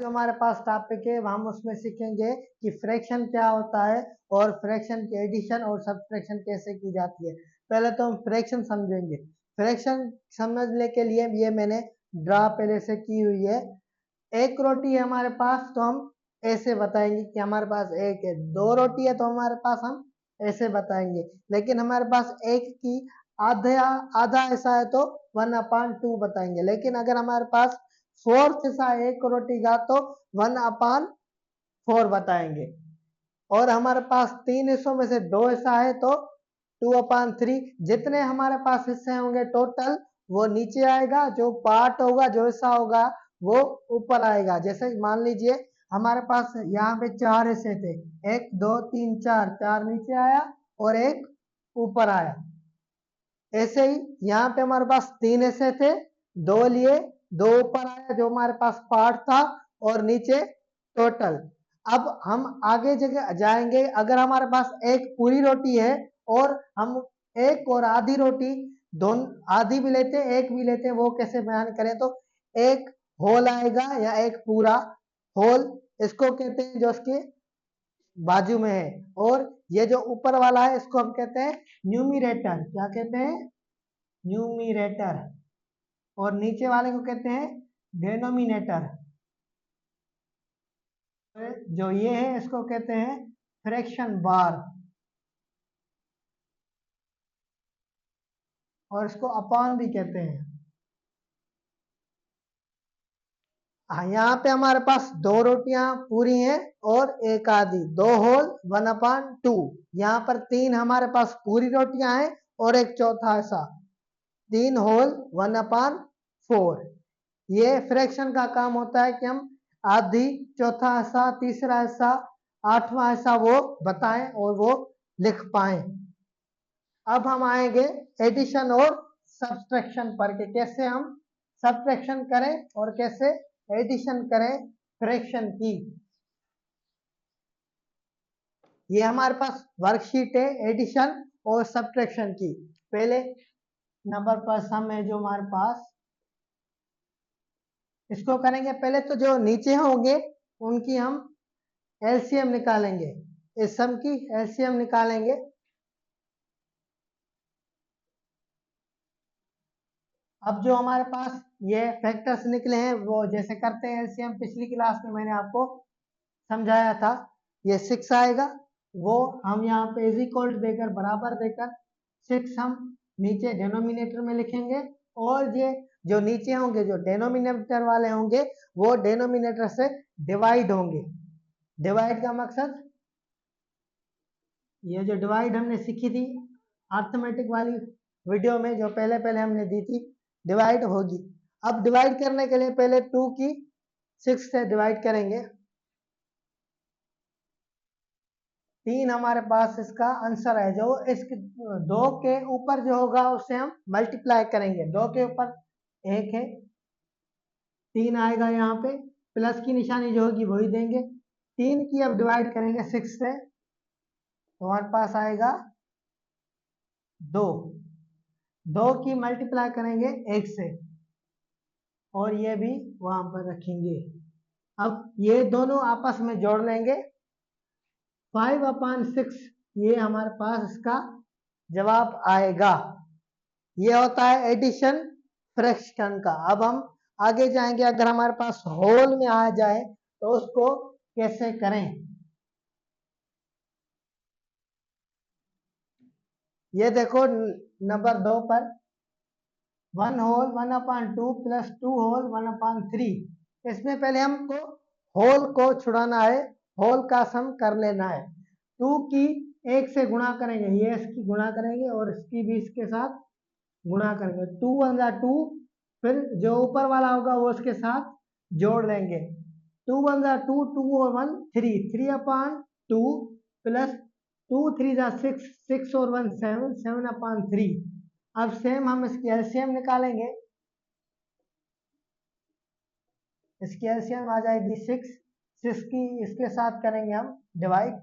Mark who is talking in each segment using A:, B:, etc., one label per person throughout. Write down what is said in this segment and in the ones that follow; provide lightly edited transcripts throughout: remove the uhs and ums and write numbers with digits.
A: जो हमारे पास टॉपिक है हम उसमें सीखेंगे कि फ्रैक्शन क्या होता है और फ्रैक्शन की एडिशन और सब्ट्रैक्शन कैसे की जाती है। पहले तो हम फ्रैक्शन समझेंगे। फ्रैक्शन समझने के लिए ये मैंने ड्रा पहले से की हुई है। एक रोटी है हमारे पास तो हम ऐसे बताएंगे कि हमारे पास एक है। दो रोटी है तो हमारे पास हम ऐसे बताएंगे। लेकिन हमारे पास एक की आधा आधा ऐसा है तो 1/2 बताएंगे। लेकिन अगर हमारे पास फोर्थ ऐसा एक रोटी का तो 1/4 बताएंगे। और हमारे पास 3 हिस्सों में से 2 हिस्सा है तो 2/3। जितने हमारे पास हिस्से होंगे टोटल वो नीचे आएगा, जो पार्ट होगा जो हिस्सा होगा वो ऊपर आएगा। जैसे मान लीजिए हमारे पास यहाँ पे 4 हिस्से थे, 1 2 3 4, 4 नीचे आया और एक ऊपर आया। ऐसे ही यहाँ पे हमारे पास 3 हिस्से थे, 2 लिए, 2 ऊपर आया जो हमारे पास पार्ट था और नीचे टोटल। अब हम आगे जगह जाएंगे। अगर हमारे पास एक पूरी रोटी है और हम एक और आधी रोटी, दोनों आधी भी लेते हैं एक भी लेते हैं, वो कैसे बयान करें तो एक होल आएगा या एक पूरा होल, इसको कहते हैं जो इसके बाजू में है। और ये जो ऊपर वाला है इसको हम कहते हैं न्यूमिरेटर। क्या कहते हैं? न्यूमिरेटर। और नीचे वाले को कहते हैं डेनोमिनेटर। जो ये है इसको कहते हैं फ्रैक्शन बार और इसको अपॉन भी कहते हैं। यहाँ पे हमारे पास 2 रोटियां पूरी हैं और एक आधी, 2 होल 1/2। यहाँ पर 3 हमारे पास पूरी रोटियां हैं और एक चौथा हिस्सा, 3 होल 1/4। ये फ्रैक्शन का काम होता है कि हम आधी, चौथा हिस्सा, तीसरा हिस्सा, 8वां हिस्सा वो बताएं और वो लिख पाए। अब हम आएंगे एडिशन और सब्ट्रैक्शन पर कि कैसे हम सब्ट्रैक्शन करें और कैसे एडिशन करें फ्रैक्शन की। ये हमारे पास वर्कशीट है एडिशन और सब्ट्रैक्शन की। पहले नंबर पर सम है जो हमारे पास, इसको करेंगे। पहले तो जो नीचे होंगे उनकी हम एलसीएम निकालेंगे, इस सम की एलसीएम निकालेंगे। अब जो हमारे पास ये फैक्टर्स निकले हैं वो जैसे करते हैं एलसीएम, पिछली क्लास में मैंने आपको समझाया था। ये 6 आएगा, वो हम यहाँ पे इज इक्वल देकर बराबर देकर 6 हम नीचे डिनोमिनेटर में लिखेंगे। और ये जो नीचे होंगे जो डिनोमिनेटर वाले होंगे वो डिनोमिनेटर से डिवाइड होंगे। डिवाइड का मकसद, ये जो डिवाइड हमने सीखी थी अर्थमेटिक वाली वीडियो में जो पहले पहले हमने दी थी, डिवाइड होगी। अब डिवाइड करने के लिए पहले 2 की 6 से डिवाइड करेंगे। 3 हमारे पास इसका आंसर है। जो इसके 2 के ऊपर जो होगा उससे हम मल्टीप्लाई करेंगे। 2 के ऊपर 1 है, 3 आएगा यहाँ पे, प्लस की निशानी जो होगी वही देंगे। 3 की अब डिवाइड करेंगे 6 से तो हमारे पास आएगा 2। 2 की मल्टीप्लाई करेंगे 1 से और ये भी वहां पर रखेंगे। अब ये दोनों आपस में जोड़ लेंगे, 5/6 ये हमारे पास इसका जवाब आएगा। ये होता है एडिशन फ्रैक्शन का। अब हम आगे जाएंगे। अगर हमारे पास होल में आ जाए तो उसको कैसे करें। ये देखो नंबर 2 पर 1 होल 1/2 प्लस 2 होल 1/3। इसमें पहले हमको होल को छुड़ाना है, होल का सम कर लेना है। 2 की 1 से गुणा करेंगे, ये इसकी गुणा करेंगे और इसकी भी इसके साथ गुणा करेंगे। 2 1 2, फिर जो ऊपर वाला होगा वो उसके साथ जोड़ लेंगे। 2 1 2, 2 और 1 3, 3/2 प्लस 2 3 6, 6 और 1 7, 7/3। अब सेम हम इसकी एलसीएम निकालेंगे। इसकी एलसीएम आ जाएगी 6। 6 की इसके साथ करेंगे हम डिवाइड।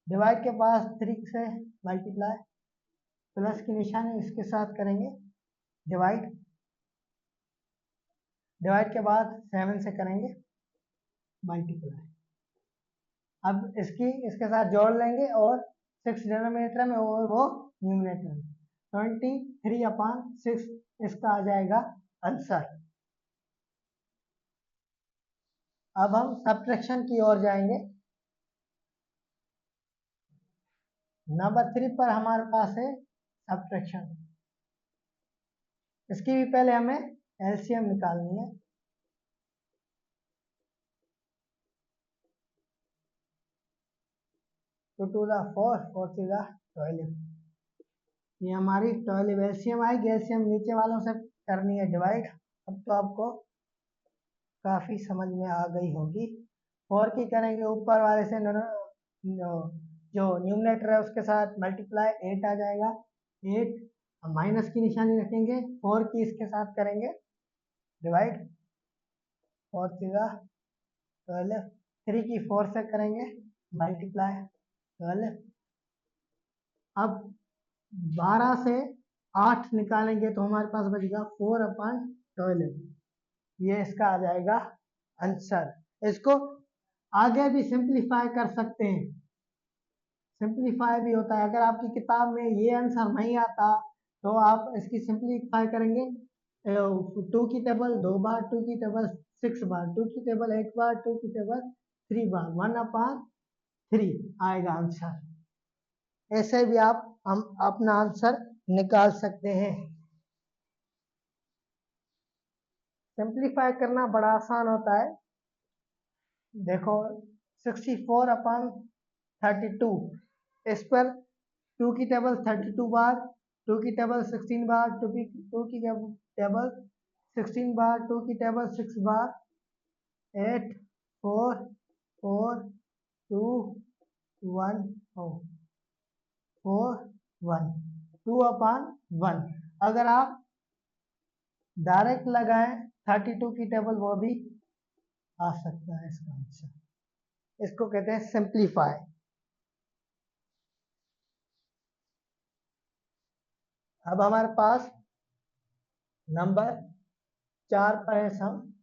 A: डिवाइड के पास 3 से मल्टीप्लाई, प्लस की निशानी इसके साथ करेंगे डिवाइड। डिवाइड के बाद 7 से करेंगे मल्टीप्लाई। अब इसके साथ जोड़ लेंगे और 6 डिनोमिनेटर में और वो न्यूमिनेटर में, 23/6 इसका आ जाएगा आंसर। अब हम सब्ट्रैक्शन की ओर जाएंगे। नंबर 3 पर हमारे पास है सब्ट्रैक्शन। इसकी भी पहले हमें एलसीएम निकालनी है। Two two the 4, 4 two the 12, ये हमारी 12 एलसीएम आएगी। एलसीएम नीचे वालों से करनी है डिवाइड। अब तो आपको काफी समझ में आ गई होगी। 4 की करेंगे ऊपर वाले से जो न्यूमरेटर है उसके साथ मल्टीप्लाई, 8 आ जाएगा। 8 माइनस की निशानी रखेंगे, 4 की इसके साथ करेंगे डिवाइड, 4 टू द 12, 3 की 4 से करेंगे मल्टीप्लाई 12। अब 12 से 8 निकालेंगे तो हमारे पास बचेगा 4/12, ये इसका आ जाएगा आंसर। इसको आगे भी सिंप्लीफाई कर सकते हैं, सिंप्लीफाई भी होता है। अगर आपकी किताब में ये आंसर नहीं आता तो आप इसकी सिंप्लीफाई करेंगे। 2 की टेबल 2 बार, 2 की टेबल 6 बार, 2 की टेबल 8 बार, 2 की टेबल 3 बार, 1/3 आएगा आंसर। ऐसे भी हम अपना आंसर निकाल सकते हैं। सिंप्लीफाई करना बड़ा आसान होता है। देखो 64/32, इस पर 2 की टेबल 32 बार, 2 की टेबल 16 बार, 2 की टेबल 16 बार, 2 की टेबल 6 बार, 8 4 4 2 1 4 1 2/1। अगर आप डायरेक्ट लगाएं 32 की टेबल, वो भी आ सकता है इसका आंसर। इसको कहते हैं सिंप्लीफाई। अब हमारे पास नंबर 4 पर है सम,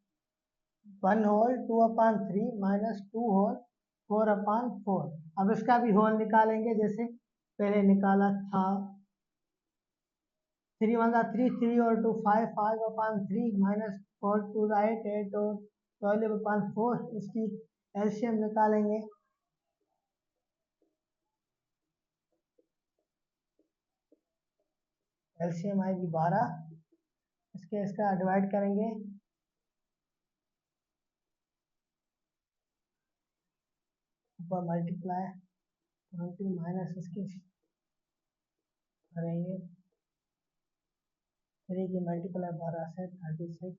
A: 1 होल 2/3 माइनस 2 होल 4/4। अब इसका भी होल निकालेंगे जैसे पहले निकाला था। 3 1 3, 3 और 2 5, 5/3 माइनस 4 2 8, 8 और 12/4। इसकी एलसीएम निकालेंगे। एलसीएम आएगी 12। इसका डिवाइड करेंगे, ऊपर मल्टीप्लाई 20 माइनस इसकी करेंगे, 3 की मल्टीप्लाई 12 से 36,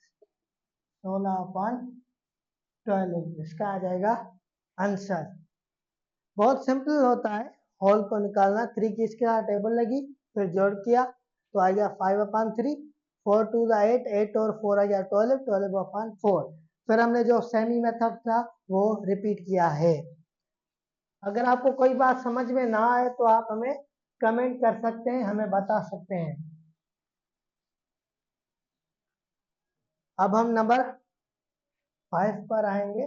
A: 16/12 इसका आ जाएगा आंसर। बहुत सिंपल होता है होल को निकालना। 3 की इसके साथ टेबल लगी, फिर जोड़ किया तो आ गया 5/3, 4 2 8, 8 और 4 आ गया 12, 12/4। फिर हमने जो सेमी मेथड था वो रिपीट किया है। अगर आपको कोई बात समझ में ना आए तो आप हमें कमेंट कर सकते हैं, हमें बता सकते हैं। अब हम नंबर 5 पर आएंगे।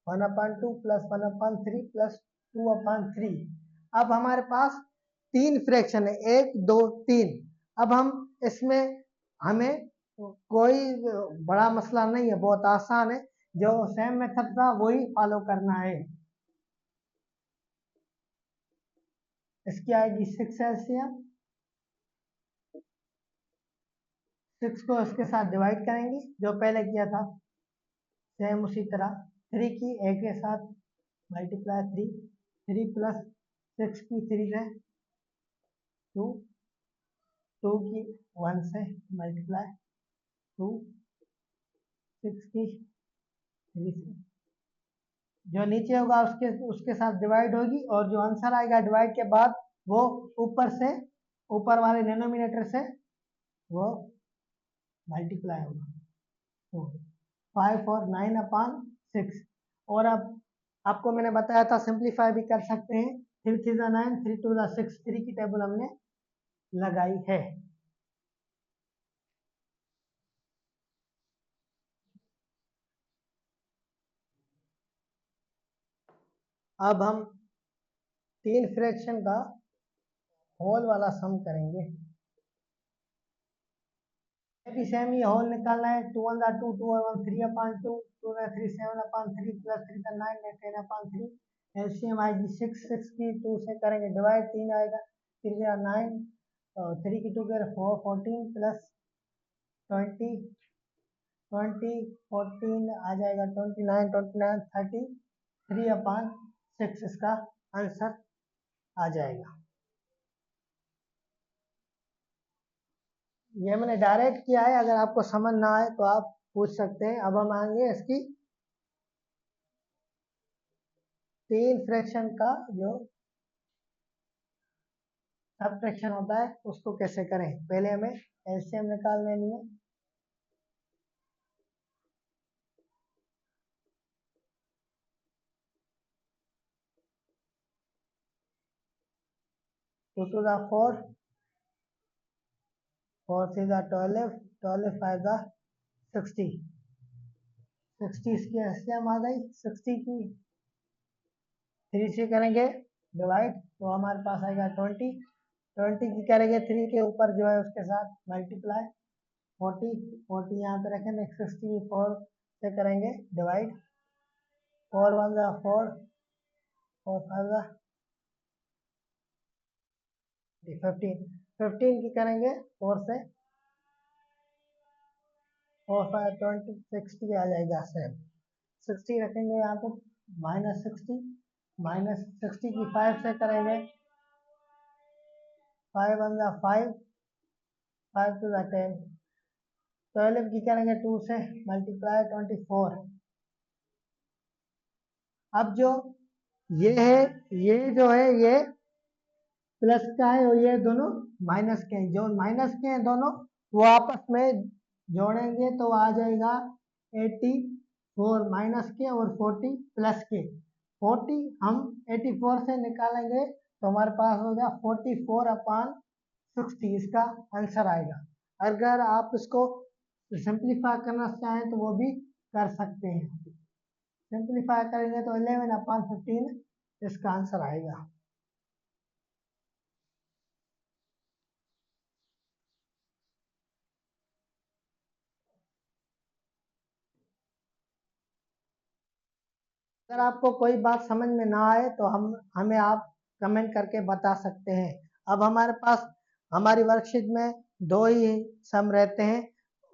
A: 1/2 प्लस 1/3 प्लस 2/3। अब हमारे पास 3 फ्रैक्शन है, 1 2 3। अब हम इसमें हमें कोई बड़ा मसला नहीं है, बहुत आसान है। जो सेम मेथड था वही फॉलो करना है। इसकी आएगी 6 एलसीएम। 6 को इसके साथ डिवाइड करेंगे जो पहले किया था, सेम उसी तरह। 3 की a के साथ मल्टीप्लाई 3, 3 प्लस 6 की 3 है 2, 2 की 1 से मल्टीप्लाई 2, 6 की 3 से, जो नीचे होगा उसके साथ डिवाइड होगी और जो आंसर आएगा डिवाइड के बाद वो ऊपर वाले डिनोमिनेटर से वो मल्टीप्लाई होगा। तो 5 और 9/6। और अब आपको मैंने बताया था सिंप्लीफाई भी कर सकते हैं। 3 3 9, 3 2 6, 3 की टेबल हमने लगाई है। अब हम 3 फ्रैक्शन का होल वाला सम करेंगे। भी सेम ही होल निकालना है। 2 1 2 2 1 3 upon 2 2 3 7 upon 3 plus 3 का 9 है 10 upon 3 एलसीएम आएगी 6 6 की 2 से करेंगे डिवाइड 3 आएगा 3 का 9 और 3 की 2 का 4 14 प्लस 20 20 14 आ जाएगा 29 29 30 3 upon 6 इसका आंसर आ जाएगा। ये मैंने डायरेक्ट किया है, अगर आपको समझ ना आए तो आप पूछ सकते हैं। अब हम आएंगे इसकी 3 फ्रैक्शन का जो सबट्रैक्शन होता है उसको कैसे करें। पहले हमें एलसीएम निकाल लेनी है। Two two the 4 4 3 the 12 12 5 the 60 60 इसकी एलसीएम आ गई। 60 की 3 से करेंगे डिवाइड तो हमारे पास आएगा 20 20 की करेंगे 3 के ऊपर जो है उसके साथ मल्टीप्लाई 40 40 यहाँ पे रखेंगे 64 से करेंगे डिवाइड 4 1 द 4 4 5 द 15 15 की करेंगे 4 से 4 5 20 60 आ जाएगा सेम 60 रखेंगे यहाँ पे माइनस 60 की 5 से करेंगे 5 1 द 5 5 टू द 10 12 की करेंगे 2 से मल्टीप्लाई 24। अब जो ये है ये जो है ये प्लस का है और ये दोनों माइनस के हैं। जो माइनस के हैं दोनों वो आपस में जोड़ेंगे तो आ जाएगा 84 माइनस के और 40 प्लस के। 40 हम 84 से निकालेंगे तो हमारे पास होगा 44 अपान 60 इसका आंसर आएगा। अगर आप इसको सिंप्लीफाई करना चाहें तो वो भी कर सकते हैं। सिंप्लीफाई करेंगे तो 11 अपान 15 इसका आंसर आएगा। अगर आपको कोई बात समझ में ना आए तो हमें आप कमेंट करके बता सकते हैं। अब हमारे पास हमारी वर्कशीट में 2 ही सम रहते हैं,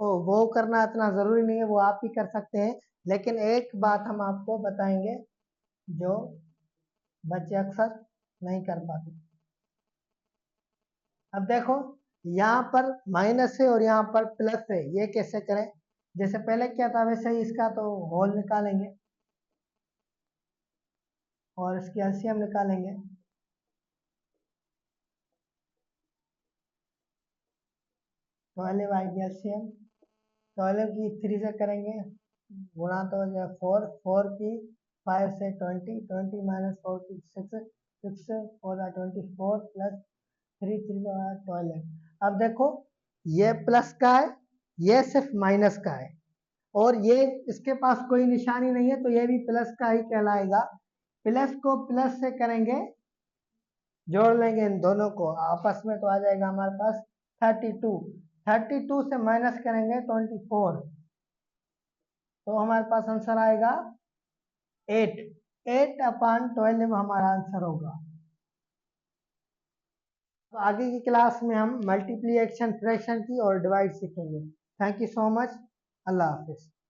A: वो करना इतना ज़रूरी नहीं है, वो आप ही कर सकते हैं। लेकिन एक बात हम आपको बताएंगे जो बच्चे अक्सर नहीं कर पाते। अब देखो यहाँ पर माइनस है और यहाँ पर प्लस है, ये कैसे करें। जैसे पहले क्या था वैसे ही इसका तो होल निकालेंगे और इसकी एलसीएम निकालेंगे। तो एलसीएम 12 की 3 से करेंगे गुणा तो हो जाए 4 4 की 5 से 20 20 माइनस 4 की 6 6 4 24 प्लस 3 3 12। अब देखो ये प्लस का है, ये सिर्फ माइनस का है और ये इसके पास कोई निशानी नहीं है तो ये भी प्लस का ही कहलाएगा। प्लस को प्लस से करेंगे जोड़ लेंगे इन दोनों को आपस में तो आ जाएगा हमारे पास 32 32 से माइनस करेंगे 24 तो हमारे पास आंसर आएगा 8 8 अपान 12 हमारा आंसर होगा। तो आगे की क्लास में हम मल्टीप्लिकेशन फ्रैक्शन की और डिवाइड सीखेंगे। Thank you so much. Allah Hafiz.